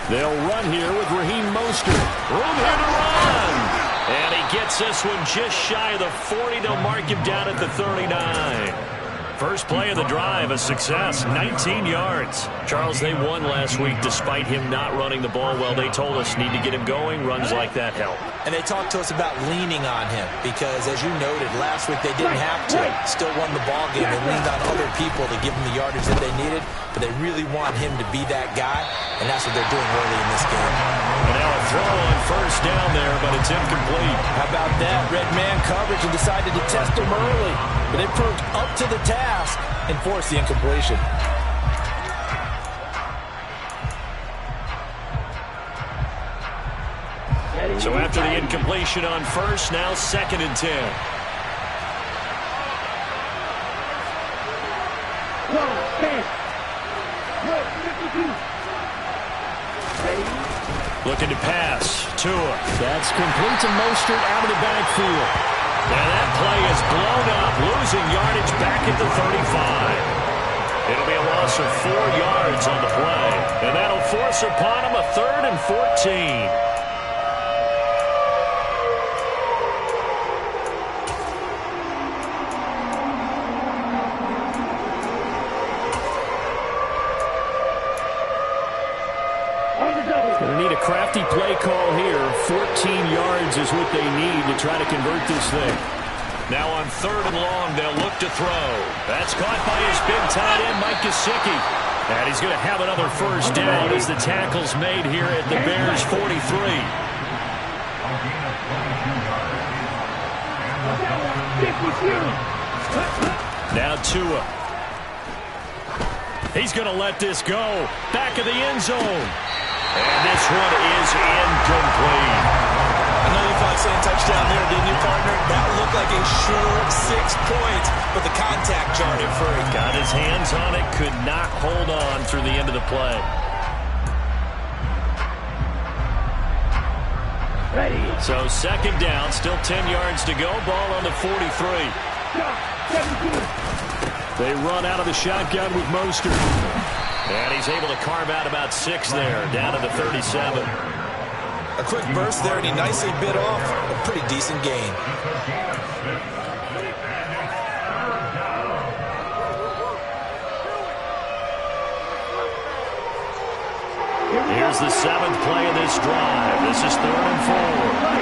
They'll run here with Raheem Mostert. Room here to run. And he gets this one just shy of the 40. They'll mark him down at the 39. First play of the drive, a success, 19 yards. Charles, they won last week despite him not running the ball well. They told us need to get him going. Runs like that help. And they talked to us about leaning on him because, as you noted, last week they didn't have to. Still won the ball game. They leaned on other people to give him the yardage that they needed, but they really want him to be that guy, and that's what they're doing early in this game. And now a throw on first down there, but it's incomplete. How about that? Red man coverage and decided to test him early, but they proved up to the task and forced the incompletion. So after the incompletion on first, now 2nd and 10. Looking to pass. Tua. That's complete to Mostert out of the backfield. And that play is blown up, losing yardage back at the 35. It'll be a loss of 4 yards on the play. And that'll force upon him a 3rd and 14. Need a crafty play call here. 14 yards is what they need to try to convert this thing. Now on 3rd and long, they'll look to throw. That's caught by his big tight end, Mike Gesicki. And he's going to have another first down as the tackle's made here at the Bears' 43. Now Tua. He's going to let this go. Back of the end zone. And this one is incomplete. I know you thought saying touchdown there, didn't you, partner? That looked like a sure 6 points, but the contact jarred him free. Got his hands on it, could not hold on through the end of the play. Ready. So 2nd down, still 10 yards to go. Ball on the 43. They run out of the shotgun with Mostert. And he's able to carve out about 6 there, down to the 37. A quick burst there, and he nicely bit off a pretty decent gain. Here's the 7th play of this drive. This is 3rd and 4.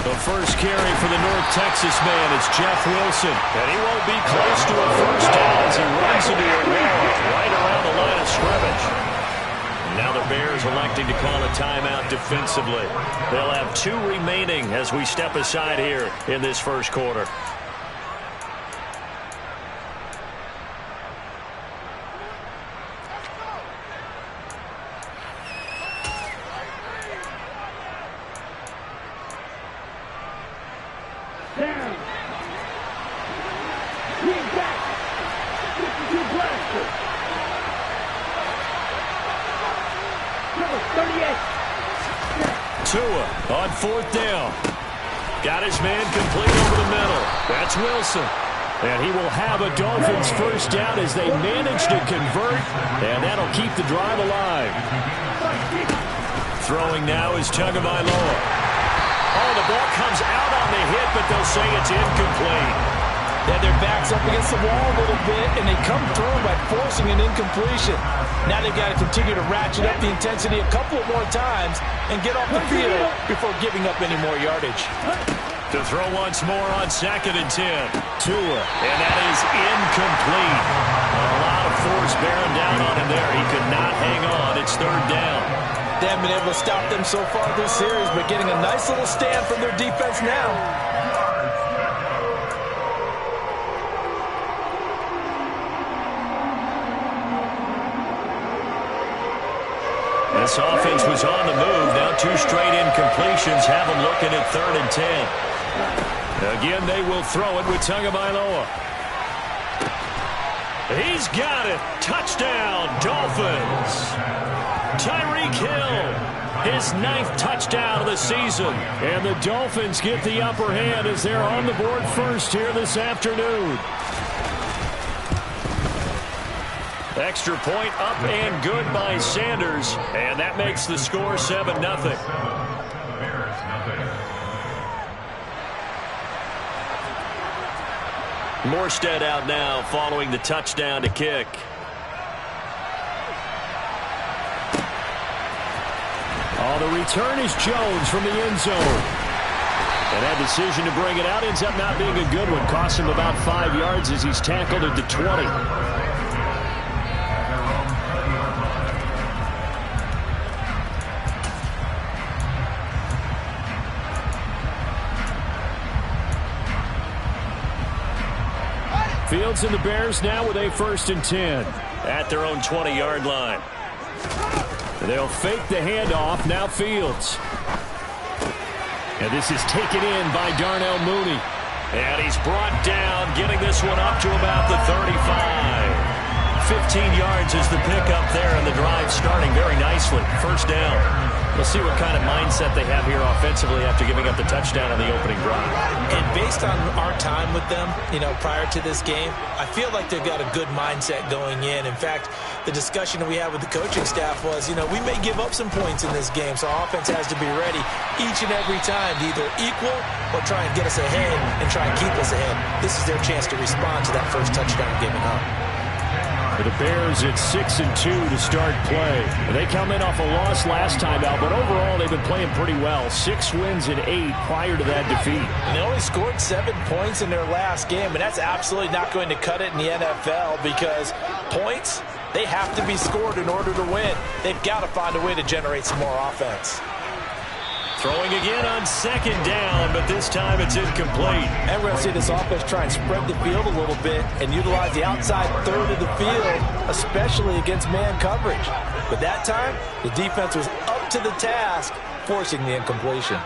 The first carry for the North Texas man is Jeff Wilson. And he won't be close to a first down as he runs into a wall right around the line of scrimmage. Now the Bears electing to call a timeout defensively. They'll have 2 remaining as we step aside here in this first quarter. Tua on 4th down. Got his man complete over the middle. That's Wilson. And he will have a Dolphins first down as they manage to convert. And that'll keep the drive alive. Throwing now is Tagovailoa. Oh, the ball comes out on the hit, but they'll say it's incomplete. They had their backs up against the wall a little bit, and they come through by forcing an incompletion. Now they've got to continue to ratchet up the intensity a couple of more times and get off the field before giving up any more yardage. To throw once more on 2nd and 10. Tua. And that is incomplete. A lot of force bearing down on him there. He could not hang on. It's 3rd down. They haven't been able to stop them so far this series, but getting a nice little stand from their defense now. This offense was on the move. Now 2 straight incompletions have them looking at 3rd and 10. Again, they will throw it with Tagovailoa. He's got it. Touchdown, Dolphins. Tyreek Hill, his 9th touchdown of the season. And the Dolphins get the upper hand as they're on the board first here this afternoon. Extra point up and good by Sanders. And that makes the score 7-0. Morstead out now following the touchdown to kick. Oh, the return is Jones from the end zone. And that decision to bring it out ends up not being a good one. Costs him about 5 yards as he's tackled at the 20. Fields and the Bears now with a 1st and 10. At their own 20-yard line. They'll fake the handoff. Now Fields. And this is taken in by Darnell Mooney. And he's brought down, getting this one up to about the 35. 15 yards is the pickup there, and the drive starting very nicely. 1st down. We'll see what kind of mindset they have here offensively after giving up the touchdown on the opening drive. And based on our time with them, prior to this game, I feel like they've got a good mindset going in. In fact, the discussion that we had with the coaching staff was, we may give up some points in this game, so our offense has to be ready each and every time to either equal or try and get us ahead and try and keep us ahead. This is their chance to respond to that first touchdown giving up. For the Bears, it's 6-2 to start play. They come in off a loss last time out, but overall they've been playing pretty well. 6 wins and 8 prior to that defeat. And they only scored 7 points in their last game, and that's absolutely not going to cut it in the NFL because points, they have to be scored in order to win. They've got to find a way to generate some more offense. Throwing again on 2nd down, but this time it's incomplete. And we're going to see this offense try and spread the field a little bit and utilize the outside third of the field, especially against man coverage. But that time, the defense was up to the task, forcing the incompletion.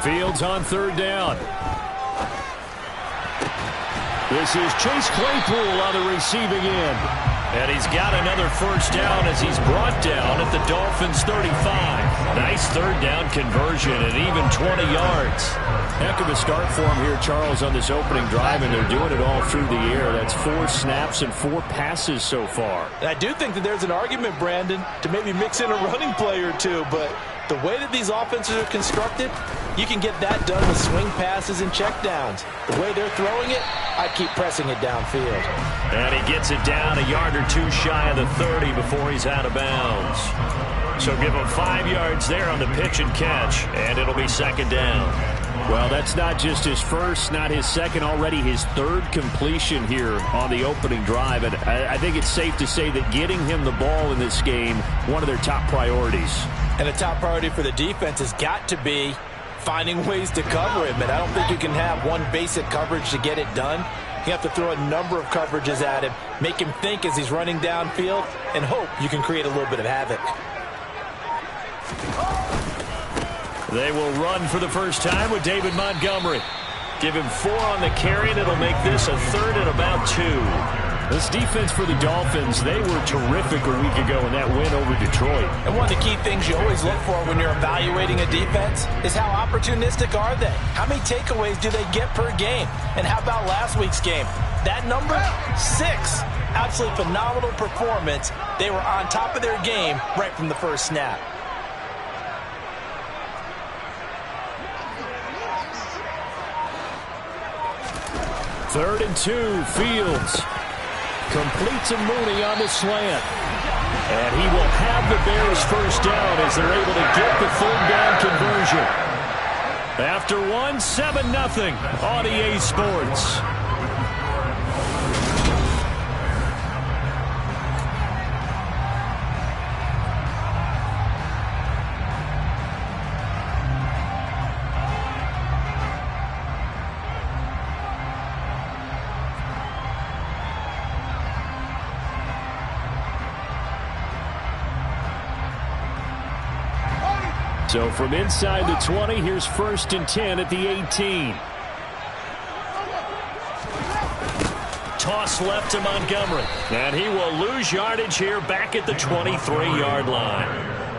Fields on 3rd down. This is Chase Claypool on the receiving end. And he's got another 1st down as he's brought down at the Dolphins' 35. Nice 3rd down conversion and even 20 yards. Heck of a start for him here, Charles, on this opening drive, and they're doing it all through the air. That's 4 snaps and 4 passes so far. And I do think that there's an argument, Brandon, to maybe mix in a running play or two, but the way that these offenses are constructed, you can get that done with swing passes and checkdowns. The way they're throwing it, I keep pressing it downfield. And he gets it down a yard or 2 shy of the 30 before he's out of bounds. So give him 5 yards there on the pitch and catch, and it'll be 2nd down. Well, that's not just his first, not his second, already his 3rd completion here on the opening drive. And I think it's safe to say that getting him the ball in this game, one of their top priorities. And a top priority for the defense has got to be finding ways to cover him. And I don't think you can have one basic coverage to get it done. You have to throw a number of coverages at him, make him think as he's running downfield, and hope you can create a little bit of havoc. They will run for the first time with David Montgomery. Give him 4 on the carry, and it'll make this a 3rd and about 2. This defense for the Dolphins, they were terrific a week ago in that win over Detroit. And one of the key things you always look for when you're evaluating a defense is how opportunistic are they? How many takeaways do they get per game? And how about last week's game? That number, 6. Absolutely phenomenal performance. They were on top of their game right from the first snap. Third and 2, Fields. Completes a Mooney on the slant. And he will have the Bears first down as they're able to get the 3rd down conversion. After 7-0 on EA Sports. So from inside the 20, here's 1st and 10 at the 18. loss left to Montgomery. And he will lose yardage here back at the 23-yard line.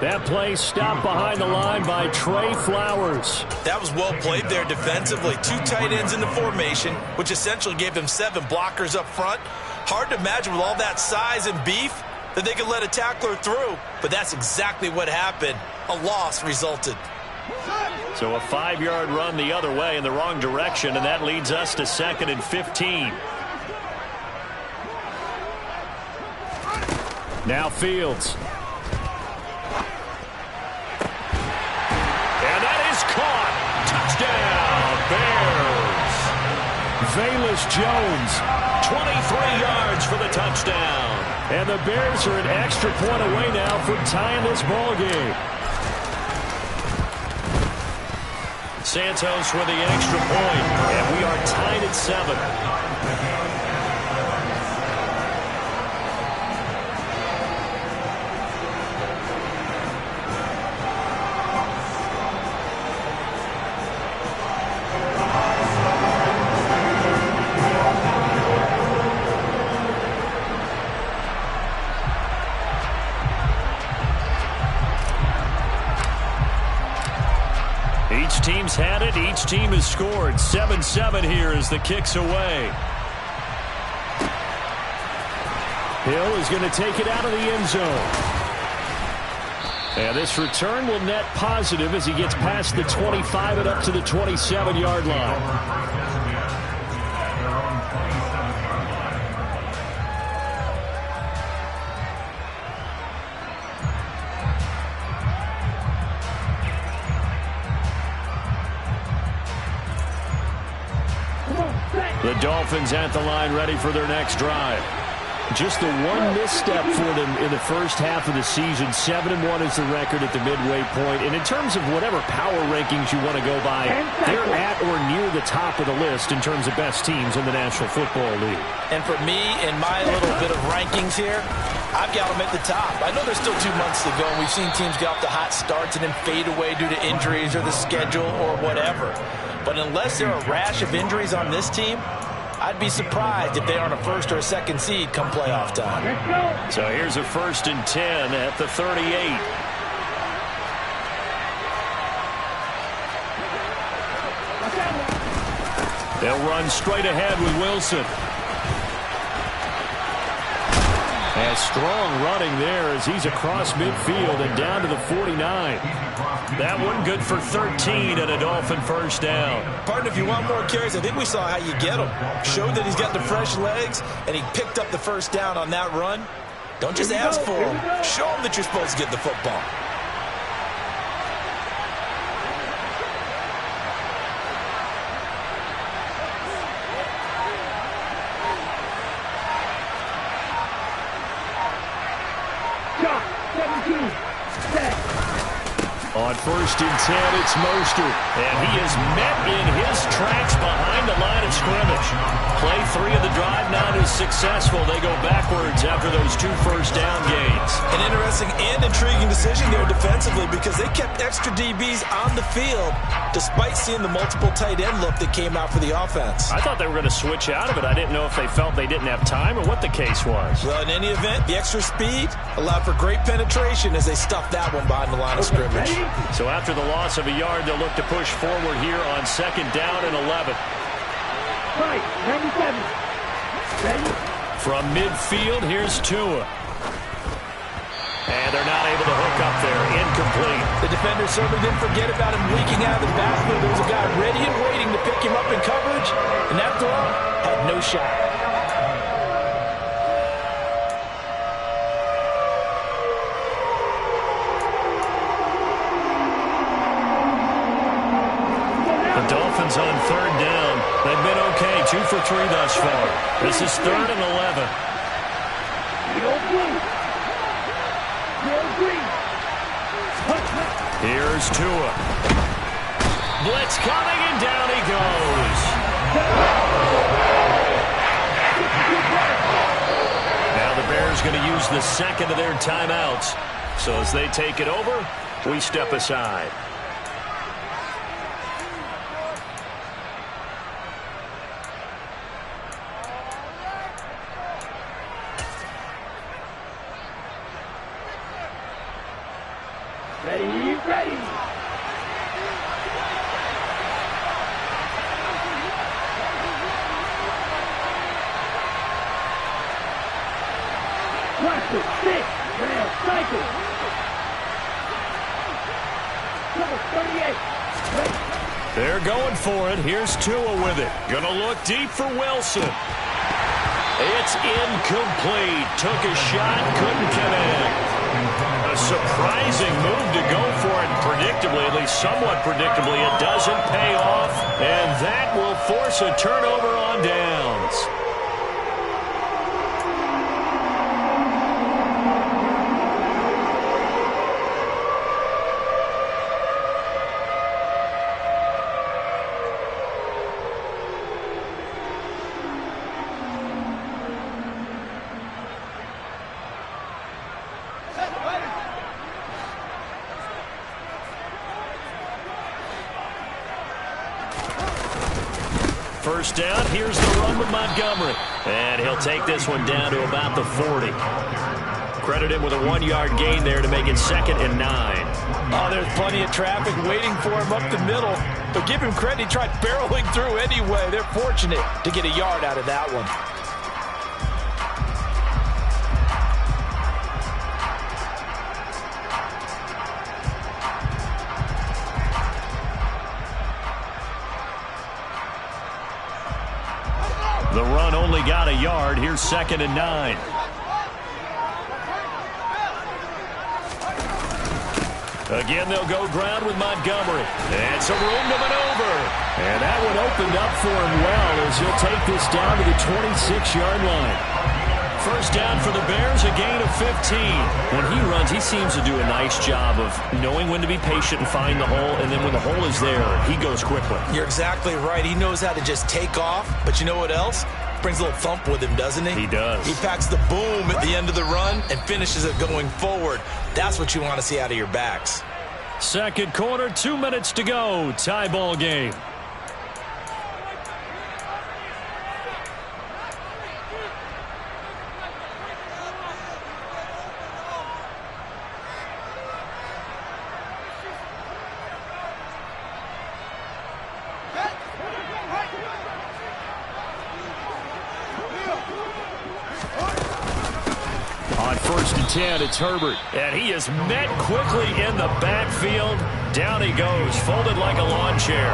That play stopped behind the line by Trey Flowers. That was well played there defensively. 2 tight ends in the formation, which essentially gave them 7 blockers up front. Hard to imagine with all that size and beef that they could let a tackler through, but that's exactly what happened. A loss resulted. So a 5-yard run the other way in the wrong direction, and that leads us to 2nd and 15. Now Fields. And that is caught. Touchdown, Bears. Velus Jones, 23 yards for the touchdown. And the Bears are an extra point away now from tying this ball game. Santos with the extra point, and we are tied at 7. Each team's had it. Each team has scored. 7-7 here as the kick's away. Hill is going to take it out of the end zone. And this return will net positive as he gets past the 25 and up to the 27-yard line. The Dolphins at the line ready for their next drive. Just the one misstep for them in the first half of the season. 7-1 is the record at the midway point. And in terms of whatever power rankings you want to go by, they're at or near the top of the list in terms of best teams in the National Football League. And for me, in my little bit of rankings here, I've got them at the top. I know there's still 2 months to go, and we've seen teams get off to hot starts and then fade away due to injuries or the schedule or whatever. But unless there are a rash of injuries on this team, I'd be surprised if they aren't a first or a second seed come playoff time. So here's a 1st and 10 at the 38. They'll run straight ahead with Wilson. And strong running there as he's across midfield and down to the 49. That one good for 13 and a Dolphin first down. Partner, if you want more carries, I think we saw how you get him. Showed that he's got the fresh legs, and he picked up the first down on that run. Don't just ask for him. Show him that you're supposed to get the football. On 1st and 10, it's Mostert. And he is met in his tracks behind the line of scrimmage. Play 3 of the drive now is successful. They go backwards after those 2 first-down gains. An interesting and intriguing decision there defensively because they kept extra DBs on the field despite seeing the multiple tight end look that came out for the offense. I thought they were going to switch out of it. I didn't know if they felt they didn't have time or what the case was. Well, in any event, the extra speed allowed for great penetration as they stuffed that one behind the line of scrimmage. So after the loss of a yard, they'll look to push forward here on 2nd down and 11. Right, 97. Ready? From midfield, here's Tua. And they're not able to hook up there. Incomplete. The defender certainly didn't forget about him leaking out of the backfield. There was a guy ready and waiting to pick him up in coverage, and that throw had no shot. Dolphins on 3rd down. They've been okay. 2 for 3 thus far. This is 3rd and 11. Here's Tua. Blitz coming, and down he goes. Now the Bears going to use the 2nd of their timeouts. So as they take it over, we step aside. Ready, ready. Watch it, 6, rail, cycle. Double 38, ready. They're going for it. Here's Tua with it. Gonna look deep for Wilson. It's incomplete. Took a shot, couldn't connect. A surprising move to go for it. Predictably, at least somewhat predictably, it doesn't pay off. And that will force a turnover on downs. First down, here's the run with Montgomery. And he'll take this one down to about the 40. Credit him with a 1-yard gain there to make it 2nd and 9. Oh, there's plenty of traffic waiting for him up the middle. But give him credit, he tried barreling through anyway. They're fortunate to get a yard out of that one. The run only got a yard. Here's 2nd and 9. Again, they'll go ground with Montgomery. And some room to maneuver. And that one opened up for him well as he'll take this down to the 26-yard line. First down for the Bears, a gain of 15. When he runs, he seems to do a nice job of knowing when to be patient and find the hole, and then when the hole is there, he goes quickly. You're exactly right. He knows how to just take off, but you know what else? Brings a little thump with him, doesn't he? He does. He packs the boom at the end of the run and finishes it going forward. That's what you want to see out of your backs. Second quarter, 2 minutes to go. Tie ball game. On 1st and 10, it's Herbert. And he is met quickly in the backfield. Down he goes, folded like a lawn chair.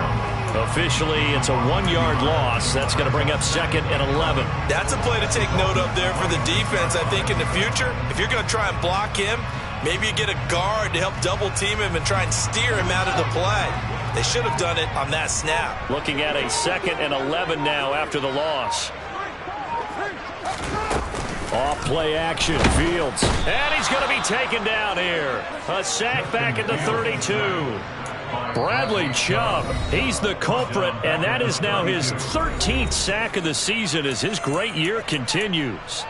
Officially, it's a 1-yard loss. That's going to bring up 2nd and 11. That's a play to take note of there for the defense, I think, in the future. If you're going to try and block him, maybe you get a guard to help double-team him and try and steer him out of the play. They should have done it on that snap. Looking at a 2nd and 11 now after the loss. Off play action, Fields. And he's going to be taken down here. A sack back at the 32. Bradley Chubb, he's the culprit, and that is now his 13th sack of the season as his great year continues.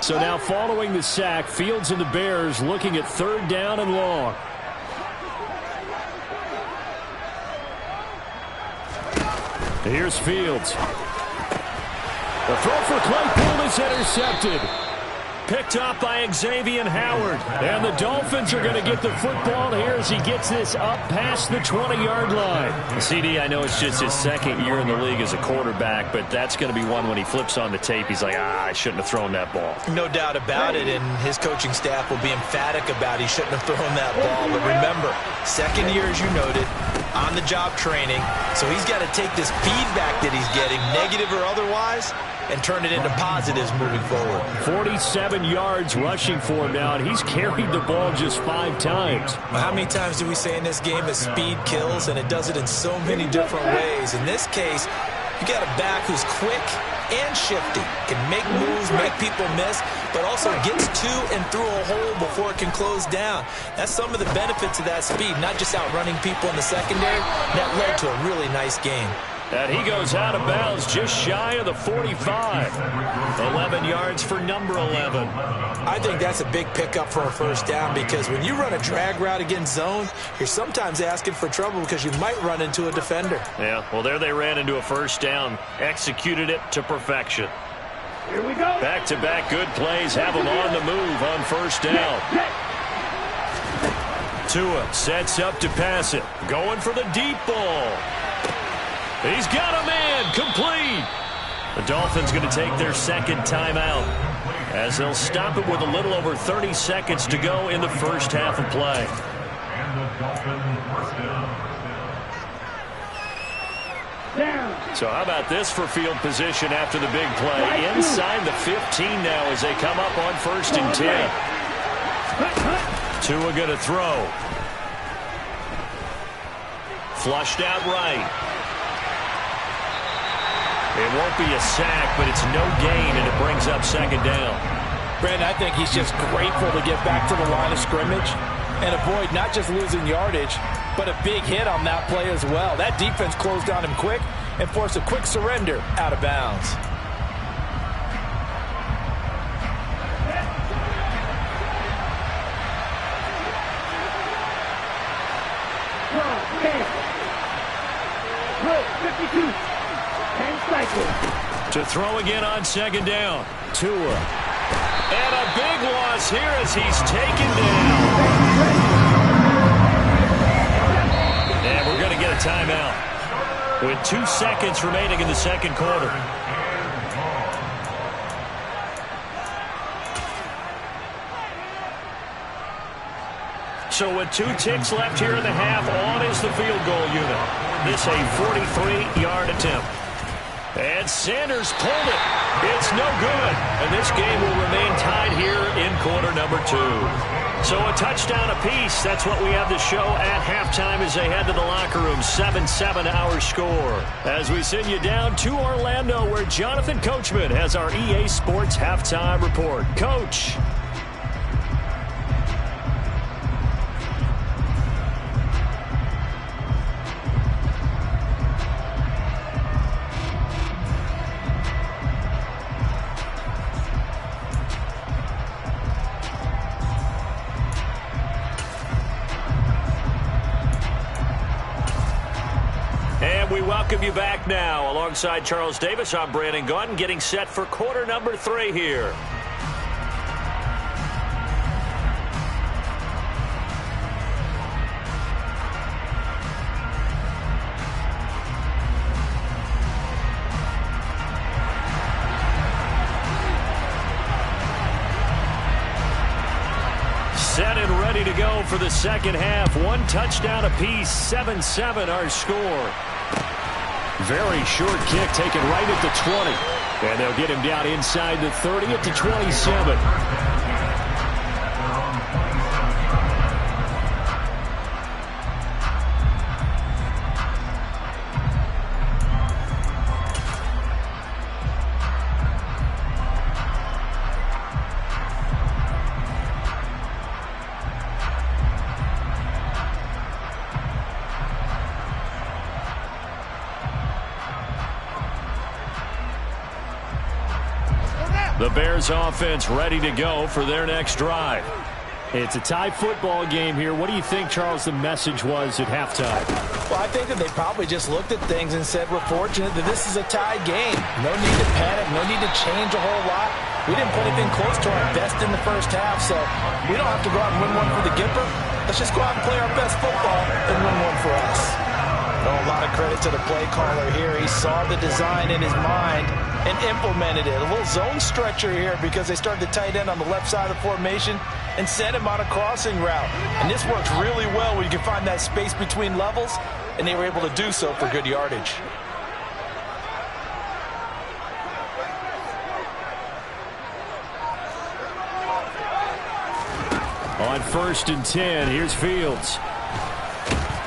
So now following the sack, Fields and the Bears looking at 3rd down and long. Here's Fields. The throw for Claypool is intercepted. Picked up by Xavier Howard. And the Dolphins are going to get the football here as he gets this up past the 20-yard line. CD, I know it's just his 2nd year in the league as a quarterback, but that's going to be one when he flips on the tape. He's like, I shouldn't have thrown that ball. No doubt about it, and his coaching staff will be emphatic about he shouldn't have thrown that ball. But remember, 2nd year, as you noted, on-the-job training. So he's got to take this feedback that he's getting, negative or otherwise, and turn it into positives moving forward. 47 yards rushing for him now, and he's carried the ball just 5 times. Well, how many times do we say in this game that speed kills, and it does it in so many different ways? In this case, you got a back who's quick and shifty, can make moves, make people miss, but also gets to and through a hole before it can close down. That's some of the benefits of that speed, not just outrunning people in the secondary. That led to a really nice game. And he goes out of bounds just shy of the 45. 11 yards for number 11. I think that's a big pickup for a first down because when you run a drag route against zone, you're sometimes asking for trouble because you might run into a defender. Yeah, well, there they ran into a first down. Executed it to perfection. Here we go. Back-to-back good plays have them on the move on first down. Tua sets up to pass it. Going for the deep ball. He's got a man. Complete. The Dolphins going to take their second timeout as they'll stop it with a little over 30 seconds to go in the first half of play. So how about this for field position after the big play? Inside the 15 now as they come up on 1st and 10. Tua going to throw. Flushed out right. It won't be a sack, but it's no gain, and it brings up 2nd down. Brandon, I think he's just grateful to get back to the line of scrimmage and avoid not just losing yardage, but a big hit on that play as well. That defense closed on him quick and forced a quick surrender out of bounds. To throw again on 2nd down. Tua. And a big loss here as he's taken down. And we're going to get a timeout with 2 seconds remaining in the second quarter. So with 2 ticks left here in the half, on is the field goal unit. This a 43-yard attempt. And Sanders pulled it. It's no good. And this game will remain tied here in quarter number 2. So a touchdown apiece. That's what we have to show at halftime as they head to the locker room. 7-7 our score. As we send you down to Orlando where Jonathan Coachman has our EA Sports halftime report. Coach. We welcome you back now. Alongside Charles Davis, I'm Brandon Gaudin, getting set for quarter number 3 here. Set and ready to go for the second half. 1 touchdown apiece, 7-7 our score. Very short kick taken right at the 20. And they'll get him down inside the 30 at the 27. The Bears offense ready to go for their next drive. It's a tie football game here. What do you think, Charles, the message was at halftime? Well, I think that they probably just looked at things and said, we're fortunate that this is a tied game. No need to panic. No need to change a whole lot. We didn't put anything close to our best in the first half, so we don't have to go out and win one for the Gr8pe. Let's just go out and play our best football and win one for us. Oh, a lot of credit to the play caller here. He saw the design in his mind and implemented it. A little zone stretcher here because they started the tight end on the left side of the formation and sent him on a crossing route. And this works really well when you can find that space between levels, and they were able to do so for good yardage. On 1st and 10, here's Fields.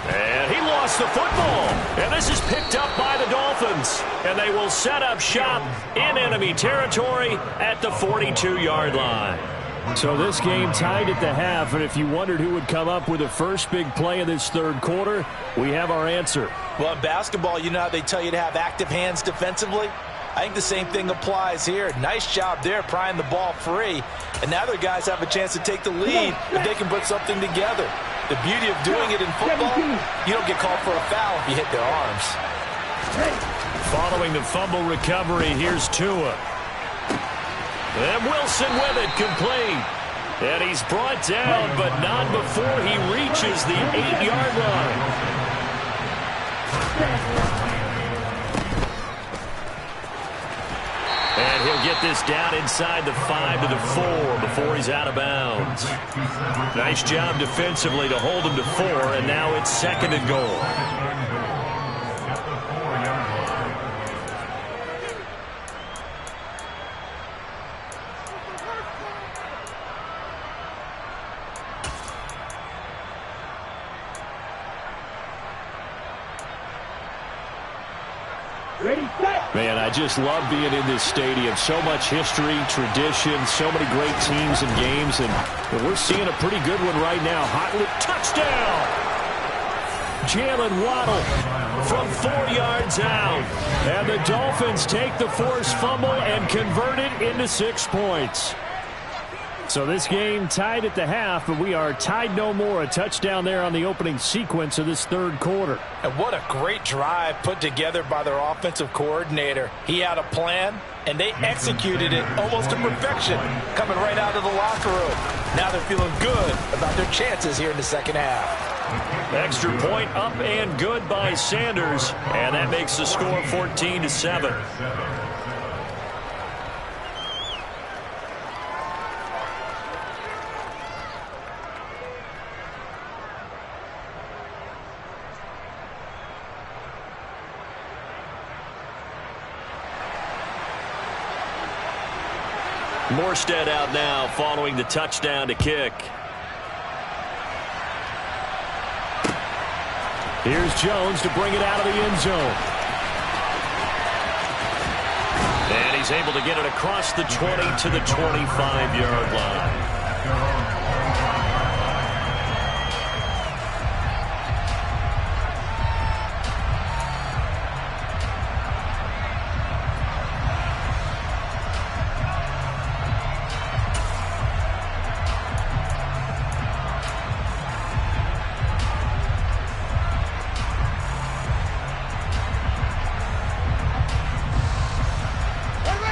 And he lost the football. And this is picked up by the Dolphins. And they will set up shop in enemy territory at the 42-yard line. So this game tied at the half, and if you wondered who would come up with the first big play of this third quarter, we have our answer. Well, in basketball, you know how they tell you to have active hands defensively? I think the same thing applies here. Nice job there prying the ball free. And now their guys have a chance to take the lead if they can put something together. The beauty of doing it in football, you don't get called for a foul if you hit their arms. Following the fumble recovery, here's Tua. And Wilson with it, complete. And he's brought down, but not before he reaches the 8-yard line. And he'll get this down inside the 5 to the 4 before he's out of bounds. Nice job defensively to hold him to 4, and now it's 2nd and goal. Man, I just love being in this stadium. So much history, tradition, so many great teams and games, and we're seeing a pretty good one right now. Hotly, touchdown! Jalen Waddle from 4 yards out. And the Dolphins take the forced fumble and convert it into 6 points. So this game tied at the half, but we are tied no more. A touchdown there on the opening sequence of this third quarter. And what a great drive put together by their offensive coordinator. He had a plan, and they executed it almost to perfection, coming right out of the locker room. Now they're feeling good about their chances here in the second half. Extra point up and good by Sanders, and that makes the score 14-7. Morstead out now following the touchdown to kick. Here's Jones to bring it out of the end zone. And he's able to get it across the 20 to the 25-yard line.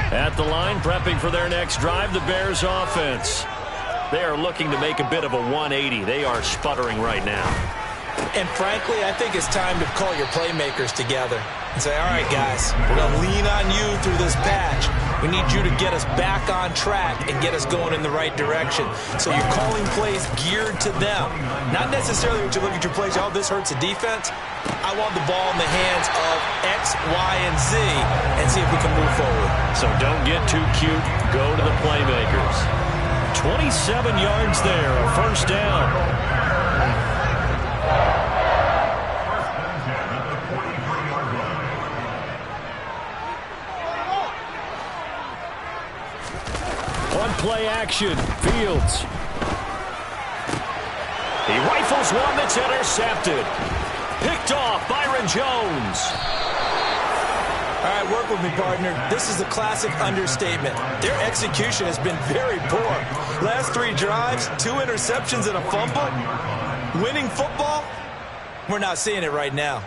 At the line, prepping for their next drive, the Bears offense. They are looking to make a bit of a 180. They are sputtering right now. And frankly, I think it's time to call your playmakers together and say, all right, guys, we're going to lean on you through this patch. We need you to get us back on track and get us going in the right direction. So you're calling plays geared to them. Not necessarily when you look at your plays, oh, this hurts the defense. I want the ball in the hands of X, Y, and Z and see if we can move forward. So don't get too cute. Go to the playmakers. 27 yards there, a first down. Play action. Fields. He rifles one that's intercepted. Picked off Byron Jones. All right, work with me, partner. This is a classic understatement. Their execution has been very poor. Last 3 drives, 2 interceptions and a fumble. Winning football? We're not seeing it right now.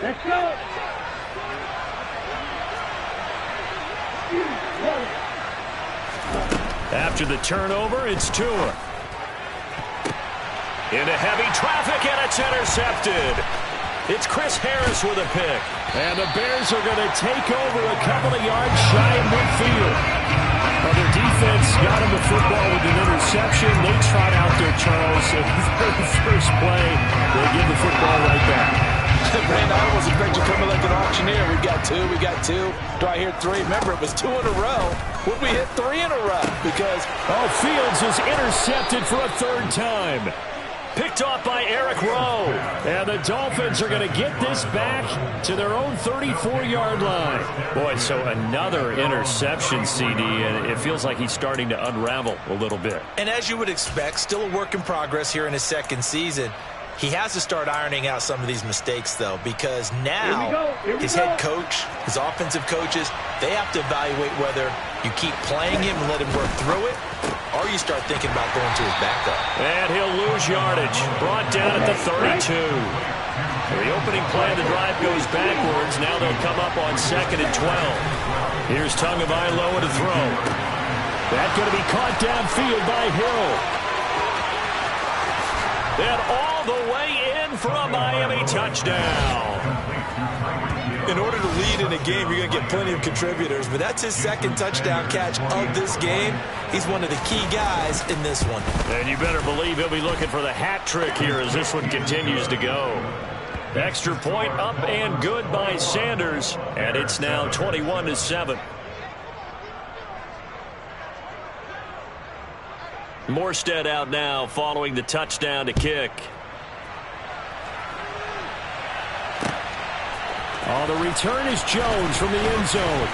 Let's go. After the turnover, it's Tua. Into heavy traffic, and it's intercepted. It's Chris Harris with a pick. And the Bears are going to take over a couple of yards shy of midfield. Well, their defense got him the football with an interception. They trot out there, Charles. And the first play, they give the football right back. Brandon, I was expecting you coming like an auctioneer. We got 2. Do I hear 3? Remember, it was 2 in a row. Would we hit 3 in a row? Because Fields is intercepted for a 3rd time. Picked off by Eric Rowe. And the Dolphins are going to get this back to their own 34-yard line. Boy, so another interception, CD, and it feels like he's starting to unravel a little bit. And as you would expect, still a work in progress here in his second season. He has to start ironing out some of these mistakes, though, because now his head coach, his offensive coaches, they have to evaluate whether you keep playing him and let him work through it, or you start thinking about going to his backup. And he'll lose yardage. Brought down at the 32. The opening play of the drive goes backwards. Now they'll come up on 2nd and 12. Here's Tagovailoa to throw. That's going to be caught downfield by Hill. And all the way in for a Miami touchdown. In order to lead in a game, you're going to get plenty of contributors, but that's his second touchdown catch of this game. He's one of the key guys in this one. And you better believe he'll be looking for the hat trick here as this one continues to go. Extra point up and good by Sanders, and it's now 21-7. Morstead out now following the touchdown to kick. Oh, the return is Jones from the end zone.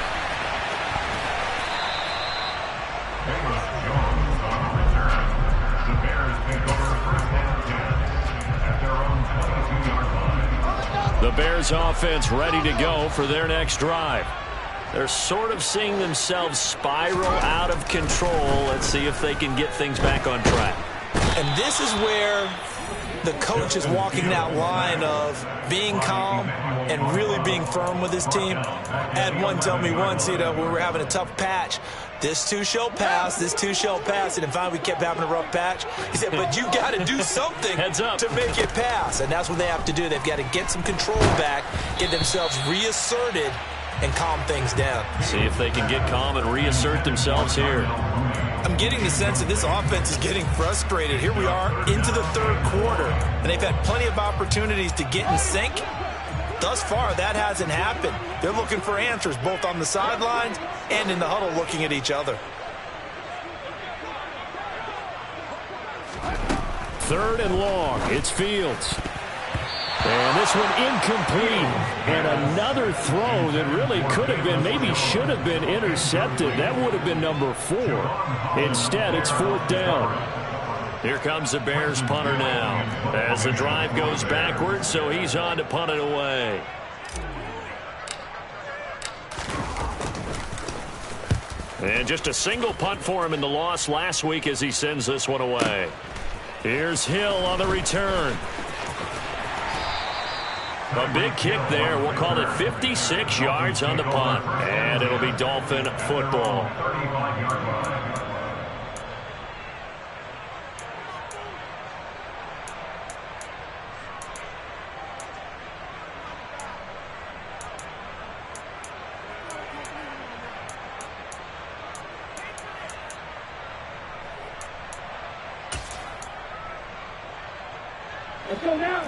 The Bears offense ready to go for their next drive. They're sort of seeing themselves spiral out of control. Let's see if they can get things back on track. And this is where the coach is walking that line of being calm and really being firm with his team. I had one tell me once, when we were having a tough patch, this too shall pass, this too shall pass. And then finally we kept having a rough patch. He said, but you got to do something to make it pass. And that's what they have to do. They've got to get some control back, get themselves reasserted, and calm things down. See if they can get calm and reassert themselves here. I'm getting the sense that this offense is getting frustrated. Here we are into the third quarter, and they've had plenty of opportunities to get in sync. Thus far, that hasn't happened. They're looking for answers both on the sidelines and in the huddle looking at each other. 3rd and long. It's Fields. And this one incomplete. And another throw that really could have been, maybe should have been intercepted. That would have been number 4. Instead, it's 4th down. Here comes the Bears punter now. As the drive goes backwards, so he's on to punt it away. And just a single punt for him in the loss last week as he sends this one away. Here's Hill on the return. A big kick there. We'll call it 56 yards on the punt. And it'll be Dolphin football.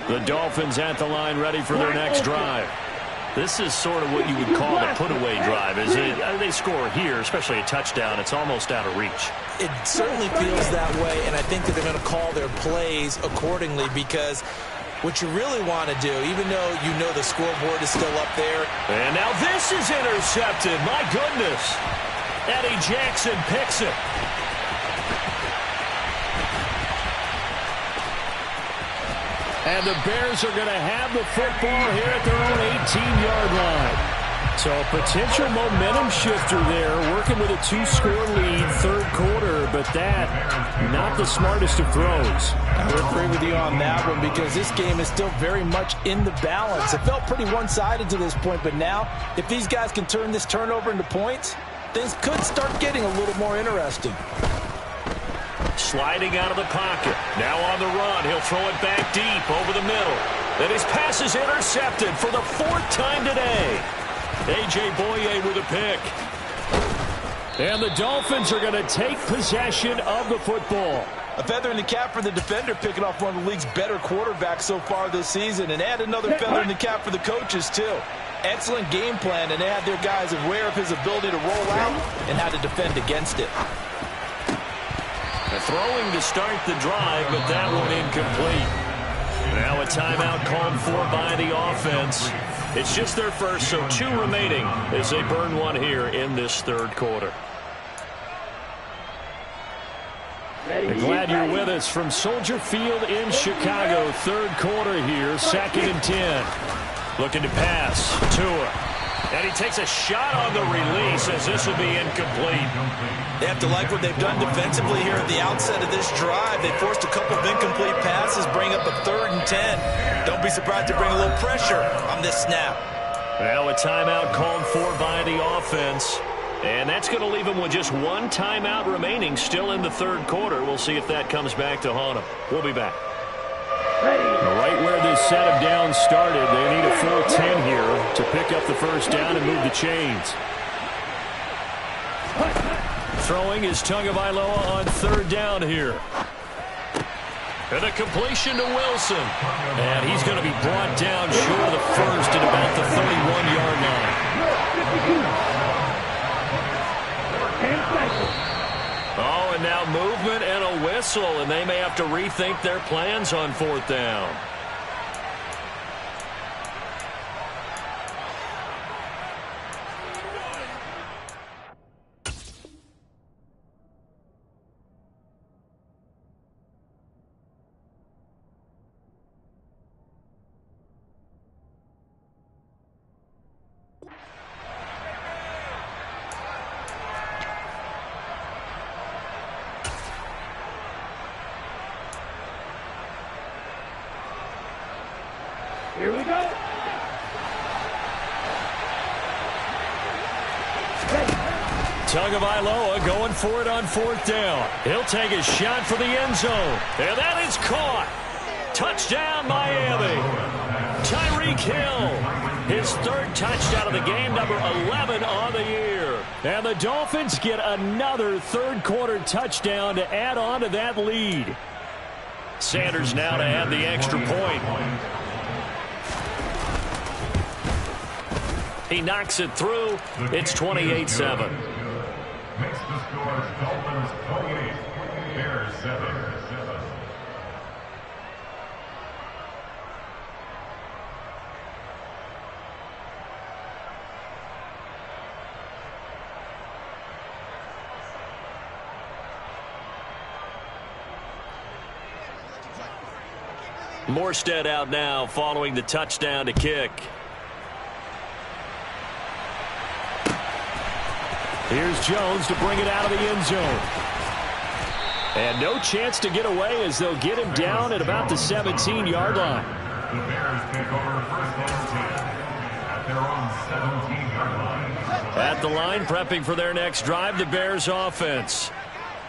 The Dolphins at the line ready for their next drive. This is sort of what you would call a put-away drive. They score here, especially a touchdown. It's almost out of reach. It certainly feels that way, and I think that they're going to call their plays accordingly because what you really want to do, even though you know the scoreboard is still up there. And now this is intercepted. My goodness. Eddie Jackson picks it. And the Bears are going to have the football here at their own 18-yard line. So a potential momentum shifter there, working with a 2-score lead, third quarter, but that, not the smartest of throws. I would agree with you on that one because this game is still very much in the balance. It felt pretty one-sided to this point, but now, if these guys can turn this turnover into points, things could start getting a little more interesting. Sliding out of the pocket. Now on the run. He'll throw it back deep over the middle. And his pass is intercepted for the 4th time today. A.J. Boye with a pick. And the Dolphins are going to take possession of the football. A feather in the cap for the defender, picking off one of the league's better quarterbacks so far this season. And add another feather in the cap for the coaches, too. Excellent game plan, and they had their guys aware of his ability to roll out and how to defend against it. A Throwing to start the drive, but that one incomplete. Now a timeout called for by the offense. It's just their first, so 2 remaining as they burn one here in this third quarter. Glad you're with us from Soldier Field in Chicago. Third quarter here, 2nd and 10. Looking to pass. Tua. And he takes a shot on the release as this will be incomplete. They have to like what they've done defensively here at the outset of this drive. They forced a couple of incomplete passes, bring up a 3rd and 10. Don't be surprised to bring a little pressure on this snap. Now a timeout called for by the offense. And that's going to leave them with just 1 timeout remaining still in the third quarter. We'll see if that comes back to haunt them. We'll be back. Right where this set of downs started, they need a full 10 here to pick up the first down and move the chains. Throwing is Tagovailoa on 3rd down here. And a completion to Wilson. And he's going to be brought down short of the first at about the 31-yard line. Oh, and now movement and a whistle, and they may have to rethink their plans on 4th down. Here we go. Tagovailoa going for it on 4th down. He'll take a shot for the end zone. And that is caught. Touchdown, Miami. Tyreek Hill, his 3rd touchdown of the game, number 11 on the year. And the Dolphins get another third quarter touchdown to add on to that lead. Sanders now to add the extra point. He knocks it through. It's 28-7. Makes the score Dolphins 28, Bears 7. Morstead out now following the touchdown to kick. Here's Jones to bring it out of the end zone. And no chance to get away as they'll get him down at about the 17-yard line. The Bears take over 1st and 10 at their own 17-yard line. At the line, prepping for their next drive, the Bears offense.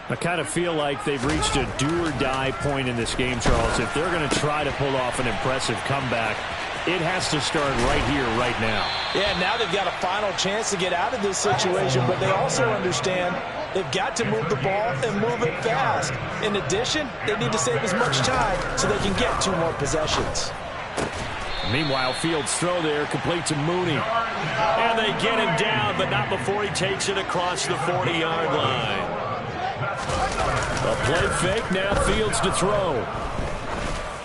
I kind of feel like they've reached a do-or-die point in this game, Charles. If they're going to try to pull off an impressive comeback, it has to start right here, right now. Yeah, now they've got a final chance to get out of this situation, but they also understand they've got to move the ball and move it fast. In addition, they need to save as much time so they can get 2 more possessions. Meanwhile, Fields' throw there complete to Mooney. And they get him down, but not before he takes it across the 40-yard line. A play fake, now Fields to throw.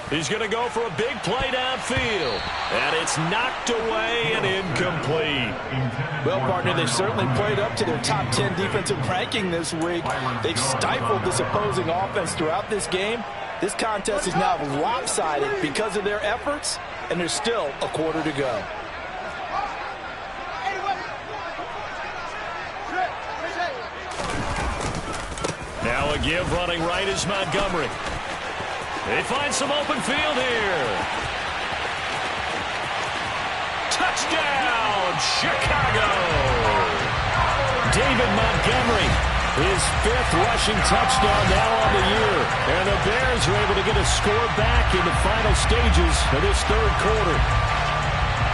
He's going to go for a big play downfield. And it's knocked away and incomplete. Well, partner, they've certainly played up to their top 10 defensive ranking this week. They've stifled this opposing offense throughout this game. This contest is now lopsided because of their efforts, and there's still a quarter to go. Now a give running right is Montgomery. They find some open field here. Touchdown, Chicago! David Montgomery, his 5th rushing touchdown now on the year. And the Bears are able to get a score back in the final stages of this third quarter.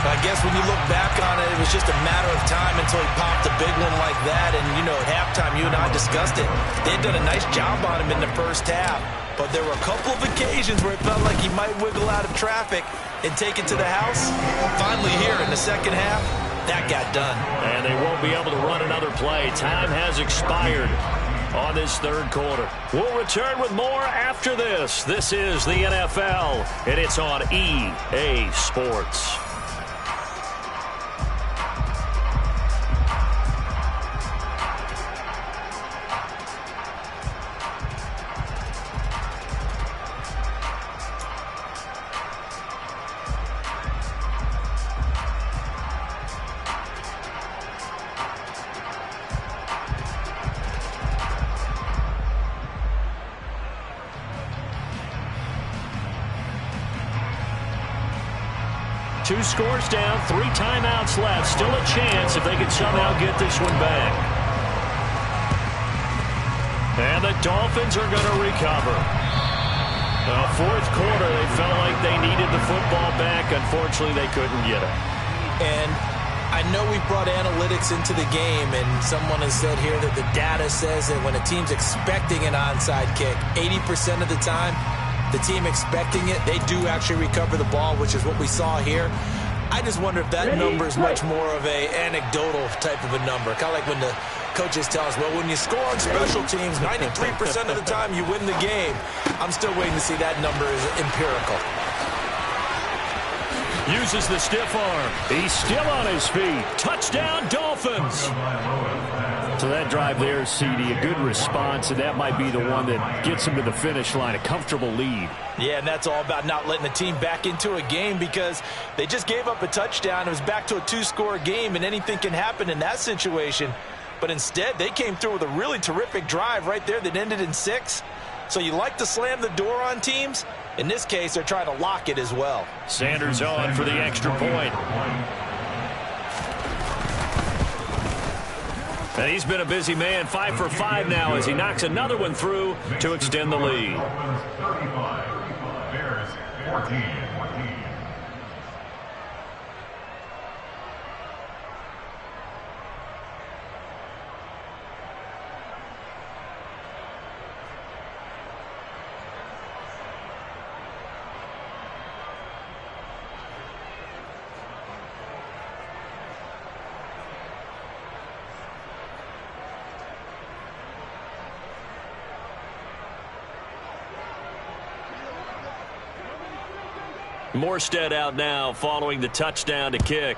I guess when you look back on it, it was just a matter of time until he popped a big one like that. And, you know, at halftime, you and I discussed it. They had done a nice job on him in the first half. But there were a couple of occasions where it felt like he might wiggle out of traffic and take it to the house. Finally here in the second half, that got done. And they won't be able to run another play. Time has expired. on this third quarter. We'll return with more after this. This is the NFL, and it's on EA Sports. Two scores down, 3 timeouts left. Still a chance if they can somehow get this one back. And the Dolphins are going to recover. Fourth quarter, they felt like they needed the football back. Unfortunately, they couldn't get it. And I know we brought analytics into the game, and someone has said here that the data says that when a team's expecting an onside kick, 80% of the time, the team expecting it, they do actually recover the ball, which is what we saw here. I just wonder if that number is much more of a anecdotal type of a number. Kind of like when the coaches tell us, well, when you score on special teams, 93% of the time you win the game. I'm still waiting to see that number is empirical. Uses the stiff arm. He's still on his feet. Touchdown, Dolphins. So that drive there, CD, a good response, and that might be the one that gets him to the finish line, a comfortable lead. Yeah, and that's all about not letting the team back into a game because they just gave up a touchdown. It was back to a 2-score game, and anything can happen in that situation. But instead, they came through with a really terrific drive right there that ended in 6. So you like to slam the door on teams. In this case, they're trying to lock it as well. Sanders on for the extra point. And he's been a busy man, 5 for 5 now as he knocks another one through to extend the lead. 35, Bears 14. Morstead out now following the touchdown to kick.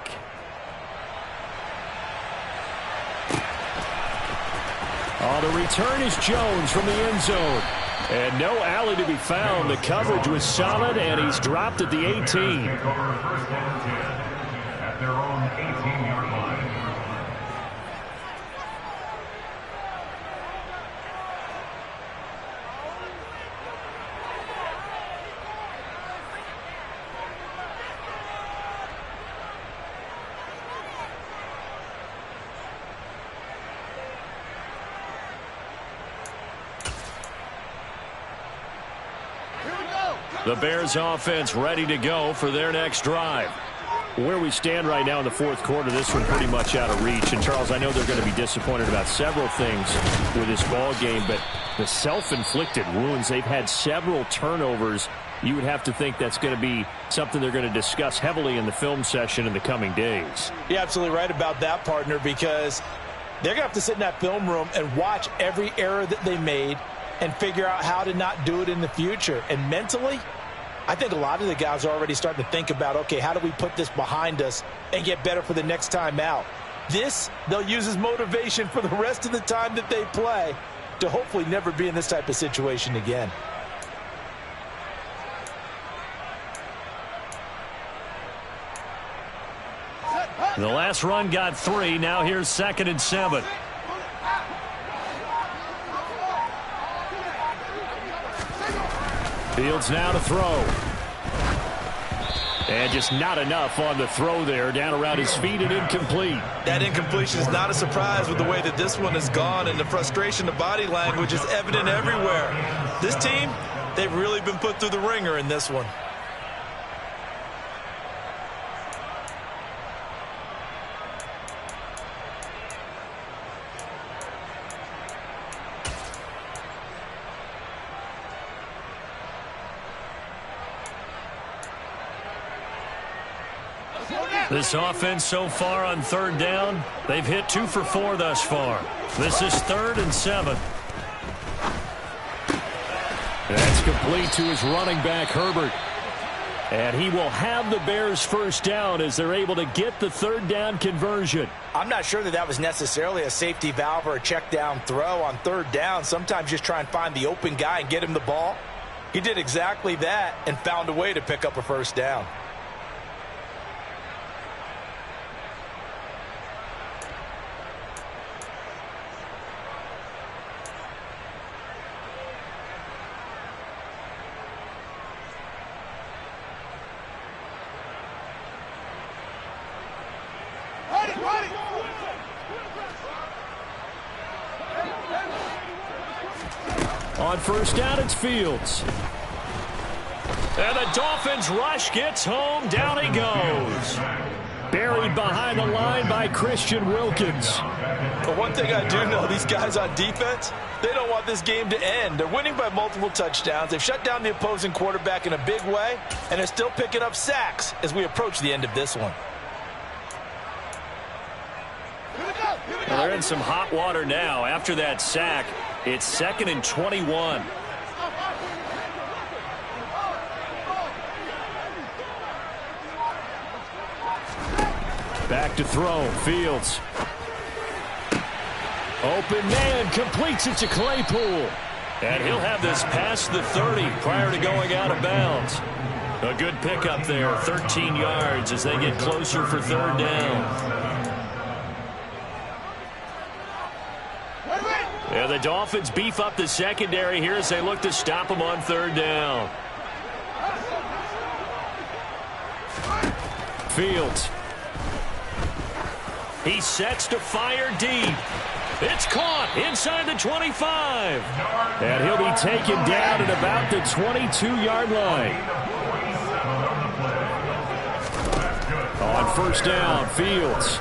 The return is Jones from the end zone. And no alley to be found. The coverage was solid, and he's dropped at the 18. Take over first down 10 at their own 18-yard line. The Bears offense ready to go for their next drive. Where we stand right now in the fourth quarter, this one pretty much out of reach. And, Charles, I know they're going to be disappointed about several things with this ball game, but the self-inflicted wounds, they've had several turnovers. You would have to think that's going to be something they're going to discuss heavily in the film session in the coming days. You're absolutely right about that, partner, because they're going to have to sit in that film room and watch every error that they made and figure out how to not do it in the future. And mentally, I think a lot of the guys are already starting to think about, okay, how do we put this behind us and get better for the next time out? This, they'll use as motivation for the rest of the time that they play to hopefully never be in this type of situation again. The last run got 3. Now here's 2nd and 7. Fields now to throw. And just not enough on the throw there. Down around his feet and incomplete. That incompletion is not a surprise with the way that this one has gone, and the frustration, the body language is evident everywhere. This team, they've really been put through the ringer in this one. This offense so far on 3rd down, they've hit 2 for 4 thus far. This is 3rd and 7. That's complete to his running back, Herbert. And he will have the Bears first down as they're able to get the third down conversion. I'm not sure that was necessarily a safety valve or a check down throw on third down. Sometimes just try and find the open guy and get him the ball. He did exactly that and found a way to pick up a first down. On first down, it's Fields. And the Dolphins rush gets home. Down he goes. Buried behind the line by Christian Wilkins. But one thing I do know, these guys on defense, they don't want this game to end. They're winning by multiple touchdowns. They've shut down the opposing quarterback in a big way, and they're still picking up sacks as we approach the end of this one. Well, they're in some hot water now. After that sack, it's 2nd and 21. Back to throw. Fields. Open man completes it to Claypool. And he'll have this past the 30 prior to going out of bounds. A good pickup there, 13 yards as they get closer for third down. Yeah, the Dolphins beef up the secondary here as they look to stop them on third down. Fields. He sets to fire deep. It's caught inside the 25. And he'll be taken down at about the 22-yard line. On first down, Fields.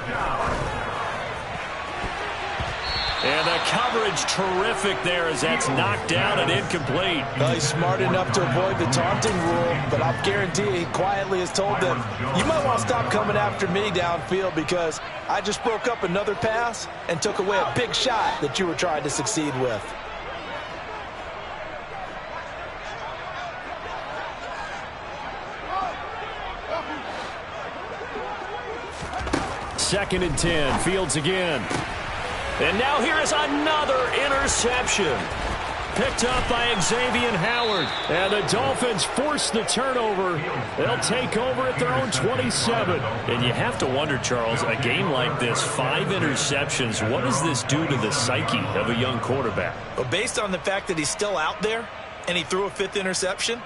And the coverage terrific there as that's knocked down and incomplete. Well, he's smart enough to avoid the taunting rule, but I'll guarantee he quietly has told them, you might want to stop coming after me downfield because I just broke up another pass and took away a big shot that you were trying to succeed with. Second and 10. Fields again. And now here is another interception. Picked up by Xavier Howard. And the Dolphins force the turnover. They'll take over at their own 27. And you have to wonder, Charles, a game like this, 5 interceptions, what does this do to the psyche of a young quarterback? Well, based on the fact that he's still out there and he threw a 5th interception,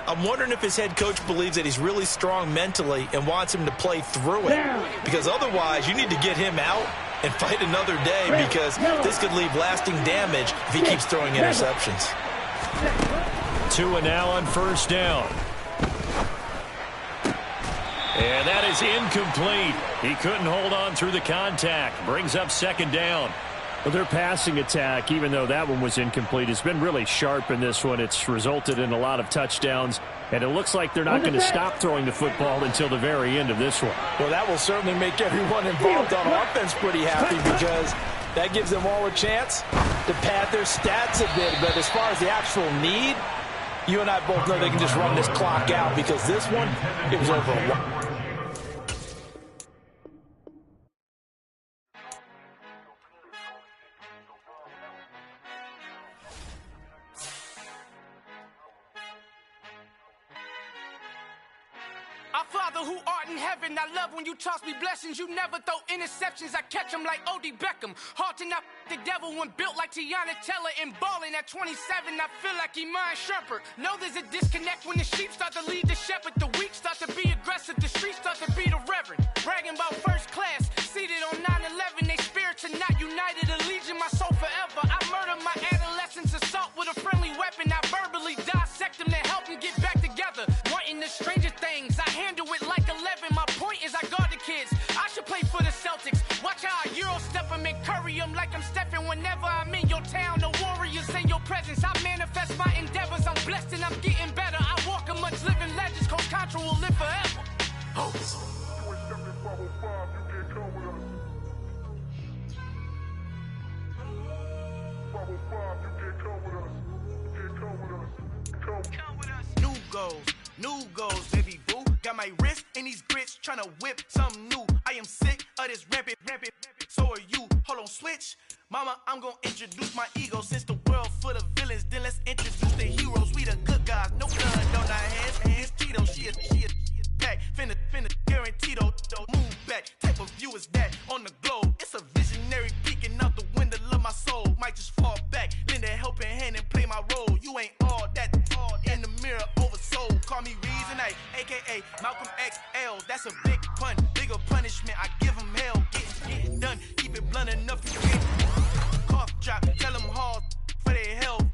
I'm wondering if his head coach believes that he's really strong mentally and wants him to play through it. Because otherwise, you need to get him out and fight another day because this could leave lasting damage if he keeps throwing interceptions. 2 and now on first down. And that is incomplete. He couldn't hold on through the contact. Brings up second down. Well, their passing attack, even though that one was incomplete, has been really sharp in this one. It's resulted in a lot of touchdowns, and it looks like they're not going to stop throwing the football until the very end of this one. Well, that will certainly make everyone involved on offense pretty happy because that gives them all a chance to pad their stats a bit. But as far as the actual need, you and I both know they can just run this clock out because this one, it was over a while. Father who art in heaven, I love when you toss me blessings. You never throw interceptions, I catch them like O.D. Beckham. Hard to not the devil when built like Tiana Teller and balling at 27. I feel like Iman Shumpert. Know there's a disconnect when the sheep start to lead the shepherd. The weak start to be aggressive, the streets start to be the reverend. Bragging about first class, seated on 9/11. They spirits are not united, a legion, my soul forever. I murder my adolescence, assault with a friendly weapon. I verbally dissect them to help them get back together. Wanting the stranger things, I handle it like 11. My point is I guard the kids. I should play for the Celtics. Watch how I Euro step them and curry them like I'm Stephen. Whenever I'm in your town, the warriors in your presence. I manifest my endeavors. I'm blessed and I'm getting better. I walk amongst living legends. Coach Contra will live forever. Oh. 2 goals, baby boo. Got my wrist in these grits, tryna whip something new. I am sick of this rampant. So are you. Hold on, switch. Mama, I'm gonna introduce my ego. Since the world full of villains, then let's introduce the heroes. We the good guys, no blood on our hands. Tito, she is back. Finna, guaranteed, move back. Type of view is that on the globe? It's a visionary peeking out the window of my soul. Might just fall back, lend a helping hand and play my role. You ain't all that in the mirror oversold. Call me Reason A, aka Malcolm XL. That's a big pun, bigger punishment. I give him hell, getting done. Keep it blunt enough, you can't cough drop. Tell them hard for their health.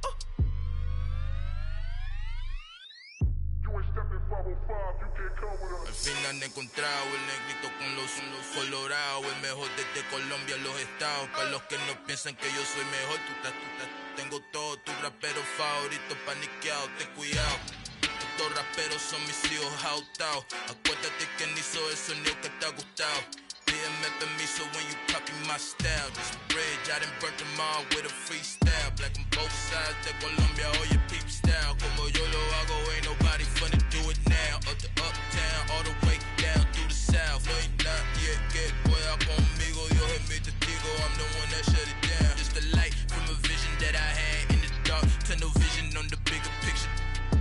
Al fin han encontrado el negrito con los colorados, el mejor desde Colombia a los estados. Para los que no piensan que yo soy mejor, tengo todo, tus raperos favoritos paniqueados, ten cuidado. Estos raperos son mis hijos adoptados. Acuérdate que ni hizo el sonido que te ha gustado. Pídeme permiso when you copy my style. This bridge, I done burnt them all with a freestyle. Black on both sides de Colombia, oye peep style. Como yo lo hago, ain't nobody finna do it now. Up to uptown, all the way down through the south. No ain't not yet, que pueda conmigo. Yo es mi testigo, I'm the one that shut it down. Just a light from a vision that I had in the dark. Tunnel vision on the bigger picture.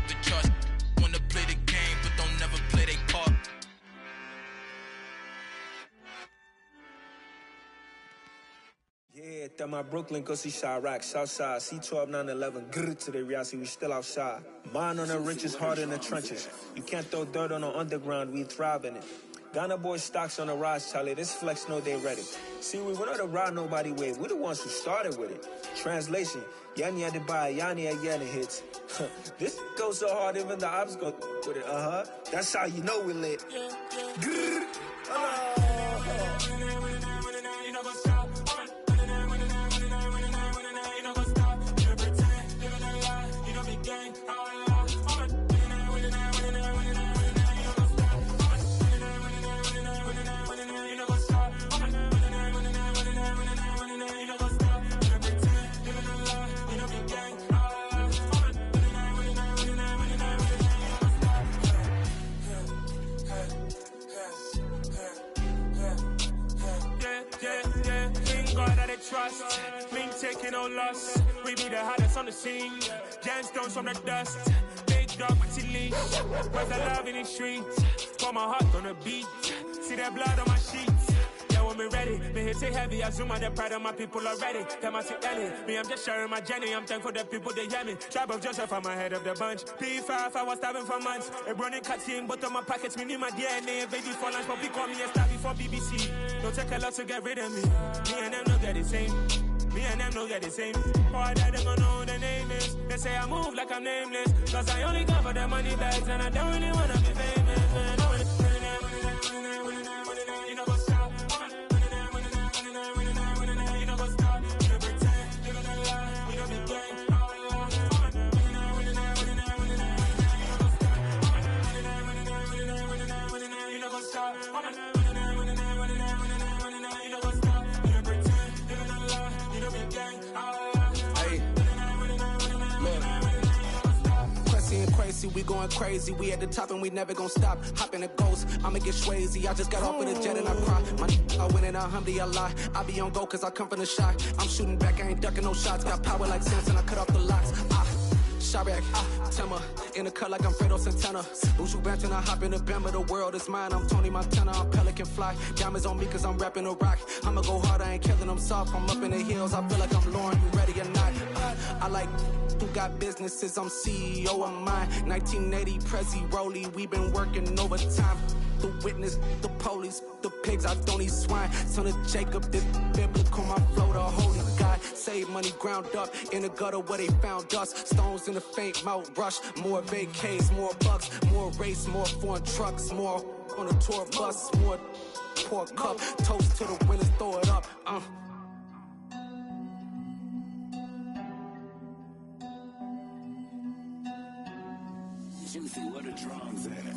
The charts wanna play the game, but don't never play their part. Yeah, that my Brooklyn, go see Chirac, Southside, C12, 911, Gr8pe to the reality, we still outside. Mine on the riches, hard in the trenches. You can't throw dirt on the underground, we thrive in it. Ghana boys stocks on the rise, Charlie, this flex know they ready. See, we went on to ride nobody wave, we the ones who started with it. Translation, Yanni had to buy, Yanni again hits. This goes so hard, even the ops go with it, That's how you know we lit. Trust, me taking no loss. We be the hottest on the scene. Gemstones from the dust. Big dog, Matty leash. Where's the love in the streets? Pour my heart on the beat. See that blood on my sheets. Yeah, when we ready, me hit it heavy. I zoom out the pride of my people already. Tell my Ellie, me I'm just sharing my journey. I'm thankful the people they hear me. Tribe of Joseph, I'm ahead of the bunch. P5, I was starving for months. A running cut team, but on my pockets, me need my DNA. Baby for lunch, but we call me a star before BBC. Don't take a lot to get rid of me. Me and them don't get the same. Me and them don't get the same. Boy, that them gonna know who the name is. They say I move like I'm nameless. Cause I only cover the money bags and I don't really wanna be famous. Man, you know what's up. You know what's up. You don't pretend, living a lie. You don't be gang. You know what's up. Crazy, we going crazy. We at the top and we never gonna stop. Hop in a ghost, I'ma get swayzy. I just got off with a jet and I cry. I win and I lie. I be on go cause I come from the shot. I'm shooting back, I ain't ducking no shots. Got power like Samson, I cut off the locks. Chirac, Timmer, in the cut like I'm Fredo Santana. Usual bench and I hop in the Bama, the world is mine. I'm Tony Montana, I'm Pelican Fly. Diamonds on me cause I'm rapping a rock. I'ma go hard, I ain't killing them soft. I'm up in the hills, I feel like I'm Lauren, you ready or not? I like who got businesses, I'm CEO of mine. 1980, Prezi Rolly, we been working overtime. The witness, the police, the pigs, I don't eat swine. Son of Jacob, this biblical, my flow, the holy God. Save money ground up in the gutter where they found us. Stones in the faint mouth rush. More vacays, more bucks, more race, more foreign trucks, more on a tour bus, more pour cup. Toast to the winners, throw it up. Juicy, where the drums at?